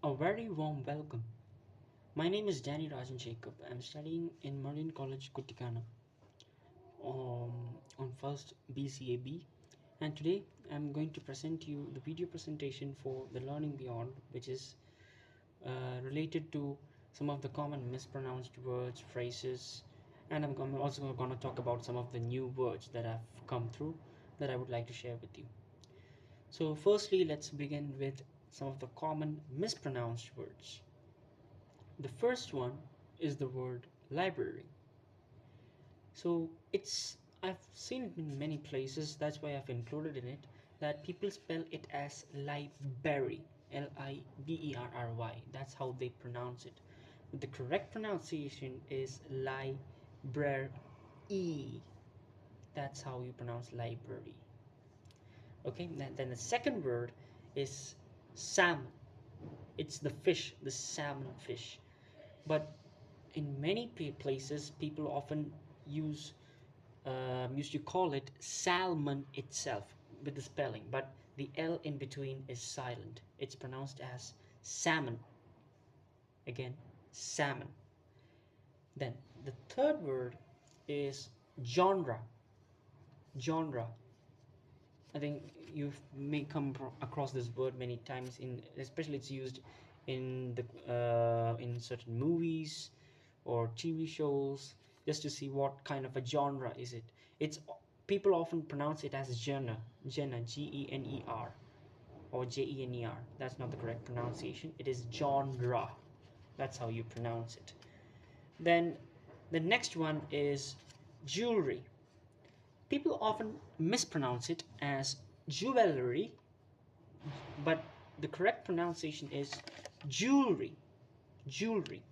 A very warm welcome. My name is Danny Rajan Jacob. I'm studying in Marine College, Kutikana, on first BCAB, and today I'm going to present you the video presentation for the Learning Beyond, which is related to some of the common mispronounced words, phrases, and also going to talk about some of the new words that have come through that I would like to share with you. So, firstly, let's begin with some of the common mispronounced words. The first one is the word library. So I've seen it in many places, that's why I've included in it that people spell it as library, Liberry. That's how they pronounce it. But the correct pronunciation is library. That's how you pronounce library. Okay, then the second word is salmon. It's the fish, the salmon fish. But in many places people often use used to call it salmon itself with the spelling, but the L in between is silent. It's pronounced as salmon. Again, salmon. Then the third word is genre. Genre. I think you may come across this word many times, in especially it's used in the in certain movies or TV shows, just to see what kind of a genre is it. It's People often pronounce it as genre, Gener, or Jener. That's not the correct pronunciation. It is genre. That's how you pronounce it. Then the next one is jewelry. People often mispronounce it as jewelry, but the correct pronunciation is jewelry. Jewelry.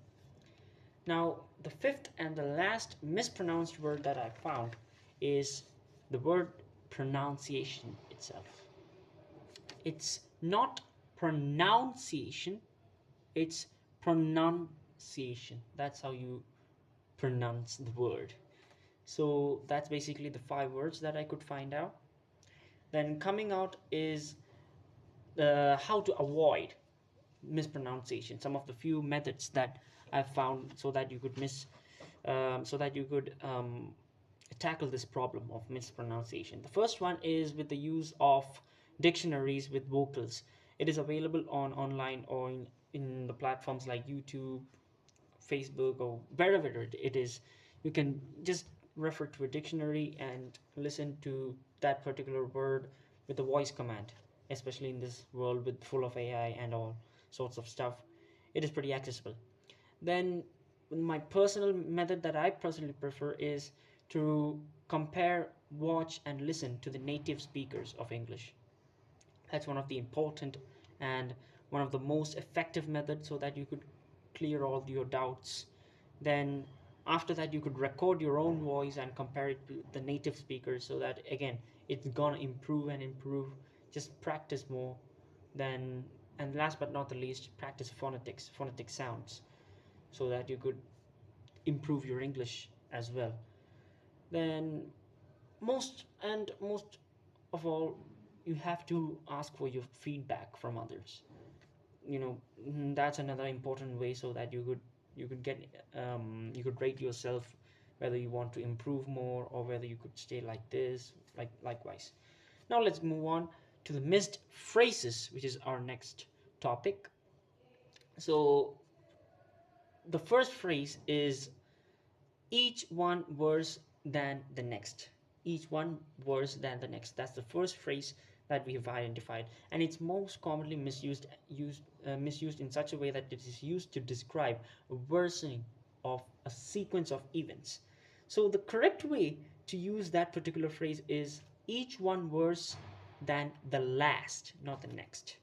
Now, the fifth and the last mispronounced word that I found is the word pronunciation itself. It's not pronunciation, it's pronunciation. That's how you pronounce the word. So that's basically the 5 words that I could find out. Then coming out is how to avoid mispronunciation. Some of the few methods that I've found so that you could tackle this problem of mispronunciation. The first one is with the use of dictionaries with vocals. It is available online or in the platforms like YouTube, Facebook, or wherever it is. You can just refer to a dictionary and listen to that particular word with the voice command, especially in this world with full of AI and all sorts of stuff. It is pretty accessible. Then my personal method that I personally prefer is to compare, watch, and listen to the native speakers of English. That's one of the important and one of the most effective methods so that you could clear all your doubts. Then after that you could record your own voice and compare it to the native speakers, so that again it's gonna improve and improve. Just practice more. Then, and last but not the least, practice phonetic sounds, so that you could improve your English as well. Then most of all, you have to ask for your feedback from others. That's another important way, so that you could rate yourself whether you want to improve more or whether you could stay like this, likewise. Now let's move on to the missed phrases, which is our next topic. So the first phrase is each one worse than the next. Each one worse than the next. That's the first phrase that we have identified, and it's most commonly misused in such a way that it is used to describe a worsening of a sequence of events. So the correct way to use that particular phrase is each one worse than the last, not the next.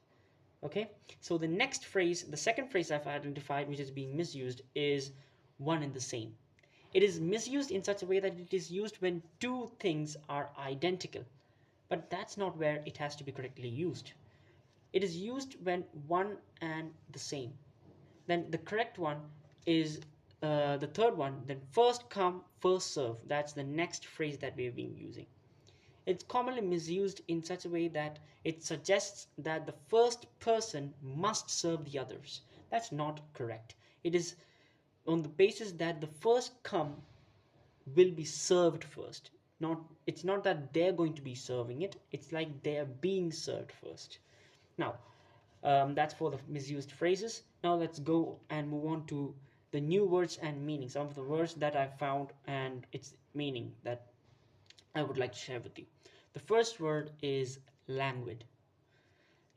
Okay, so the next phrase, the second phrase I've identified which is being misused, is one and the same. It is misused in such a way that it is used when two things are identical, but that's not where it has to be correctly used. It is used when one and the same. Then the correct one is the third one, then first come, first serve. That's the next phrase that we've been using. It's commonly misused in such a way that it suggests that the first person must serve the others. That's not correct. It is on the basis that the first come will be served first. Not, it's not that they're going to be serving it, it's like they're being served first. Now, that's for the misused phrases. Now let's go and move on to the new words and meanings. Some of the words that I found and its meaning that I would like to share with you. The first word is languid.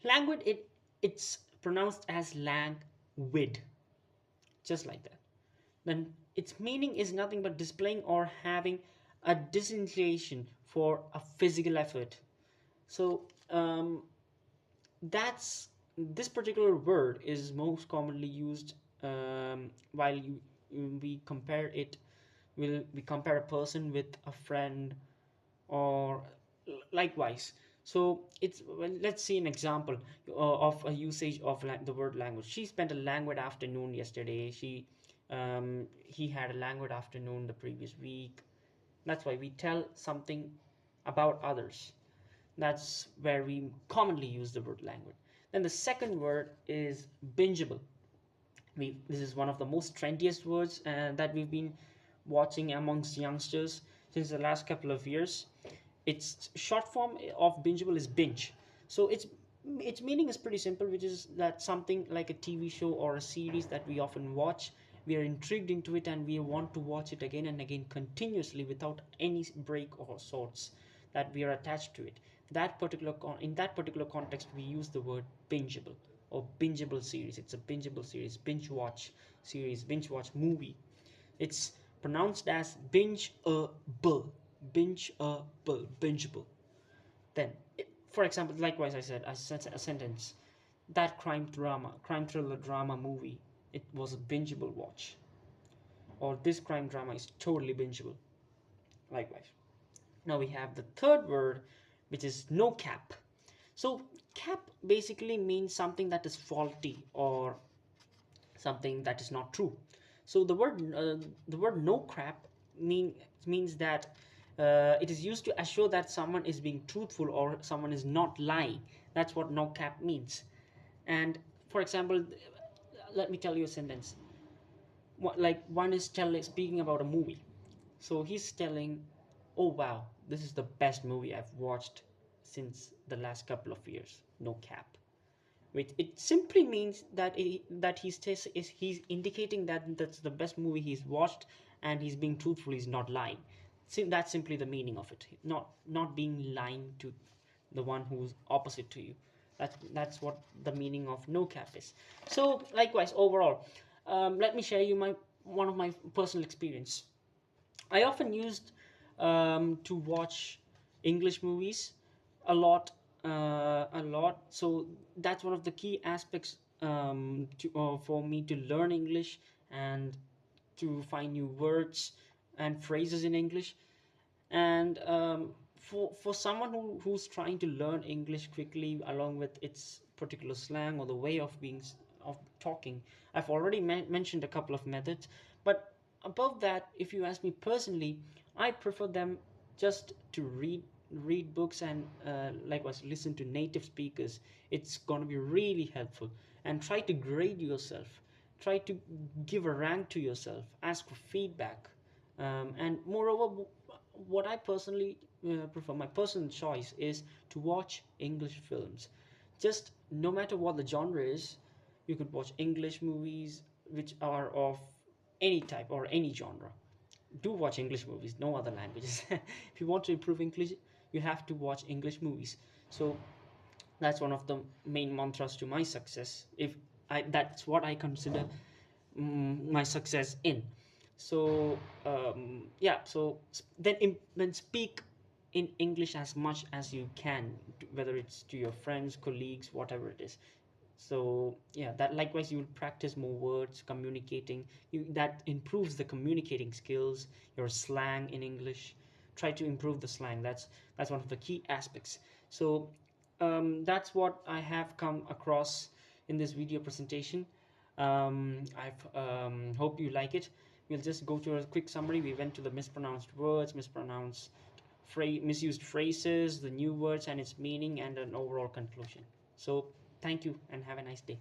Languid, it's pronounced as languid, just like that. Then its meaning is nothing but displaying or having a disinclination for a physical effort. So that's this particular word is most commonly used while we compare it. We compare a person with a friend or likewise. So it's, well, let's see an example of a usage of the word language. She spent a languid afternoon yesterday. He had a languid afternoon the previous week. That's why we tell something about others. That's where we commonly use the word language. Then the second word is bingeable. This is one of the most trendiest words that we've been watching amongst youngsters since the last couple of years. Its short form of bingeable is binge. So its meaning is pretty simple, which is that something like a TV show or a series that we often watch, we are intrigued into it and we want to watch it again and again continuously without any break or sorts, that we are attached to it. In that particular context, we use the word bingeable or bingeable series. It's a bingeable series, binge watch series, binge watch movie. It's pronounced as binge-able, binge-able, bingeable. Then, for example, likewise, I said a sentence. That crime thriller drama movie, it was a bingeable watch. Or this crime drama is totally bingeable. Likewise. Now we have the third word, which is no cap. So cap basically means something that is faulty or something that is not true. So the word no crap means that it is used to assure that someone is being truthful or someone is not lying. That's what no cap means. And for example, let me tell you a sentence. Like one is speaking about a movie. So he's telling, "Oh wow, this is the best movie I've watched since the last couple of years." No cap. Which it simply means that he's indicating that that's the best movie he's watched, and he's being truthful. He's not lying. That's simply the meaning of it. Not being lying to the one who's opposite to you. That's what the meaning of no cap is. So likewise, overall, let me share you my one of my personal experience. I often used to watch English movies a lot, a lot. So that's one of the key aspects for me to learn English and to find new words and phrases in English. And for someone who's trying to learn English quickly along with its particular slang or the way of of talking, I've already mentioned a couple of methods. But above that, if you ask me personally, I prefer them just to read books and likewise listen to native speakers. It's going to be really helpful. And try to grade yourself, try to give a rank to yourself, ask for feedback. And moreover, what I personally prefer, my personal choice is to watch English films. Just no matter what the genre is, you could watch English movies which are of any type or any genre. Do watch English movies, no other languages. If you want to improve English, you have to watch English movies. So that's one of the main mantras to my success. If I That's what I consider my success in. So yeah, so then speak in English as much as you can, whether it's to your friends, colleagues, whatever it is. So yeah, that likewise you will practice more words communicating. That improves the communicating skills, your slang in English. Try to improve the slang. That's one of the key aspects. So that's what I have come across in this video presentation. I've Hope you like it. We'll just go to a quick summary. We went to the mispronounced words, mispronounced misused phrases, the new words and its meaning, and an overall conclusion. So thank you and have a nice day.